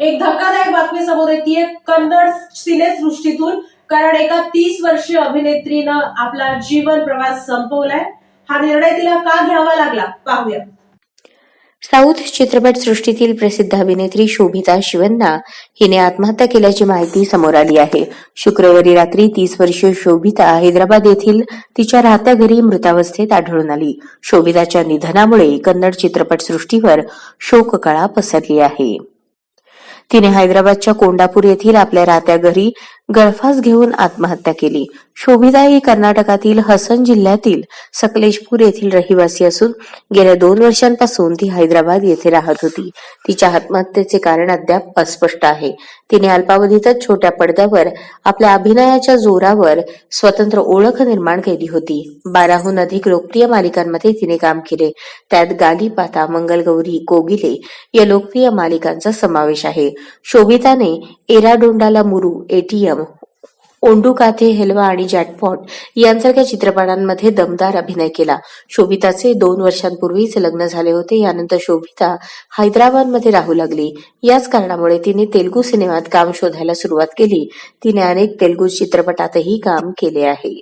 एक धक्कादायक बातमी समोर येते कन्नड सिनेसृष्टीतून, कारण एका 30 वर्षीय अभिनेत्रीनं आपला जीवन प्रवास संपवलाय. हा निर्णय तिला का घ्यावा लागला पाहूया. साऊथ चित्रपट सृष्टीतील प्रसिद्ध अभिनेत्री शोभिता शिवन्ना हिने आत्महत्या केल्याची माहिती समोर आली आहे. शुक्रवारी रात्री 30 वर्षीय शोभिता हैदराबाद येथील तिच्या राहत्या घरी मृतावस्थेत आढळून आली. शोभिताच्या निधनामुळे कन्नड चित्रपट सृष्टीवर शोककळा पसरली आहे. तिने हैदराबादच्या कोंडापूर येथील आपल्या राहत्या घरी गळफास घेऊन आत्महत्या केली. शोभिता ही कर्नाटकातील हसन जिल्ह्यातील सकलेशपूर येथील रहिवासी असून गेल्या 2 वर्षांपासून ती हैदराबाद येथे राहत होती. तिच्या आत्महत्येचे कारण अद्याप अस्पष्ट आहे. तिने अल्पावधीतच छोट्या पडद्यावर आपल्या अभिनयाच्या जोरावर स्वतंत्र ओळख निर्माण केली होती. 12हून अधिक लोकप्रिय मालिकांमध्ये तिने काम केले. त्यात गालीपाता, मंगलगौरी, कोगिले या लोकप्रिय मालिकांचा समावेश आहे. शोभिताने एराडोंडाला मुरू, एटीएम, ओंडुकाथे हेलवा आणि जॅकपॉट यांसारख्या चित्रपटांमध्ये दमदार अभिनय केला. शोभिताचे 2 वर्षांपूर्वीच लग्न झाले होते. यानंतर शोभिता हैदराबादमध्ये राहू लागली. याच कारणामुळे तिने तेलुगू सिनेमात काम शोधायला सुरुवात केली. तिने अनेक तेलुगू चित्रपटातही काम केले आहे.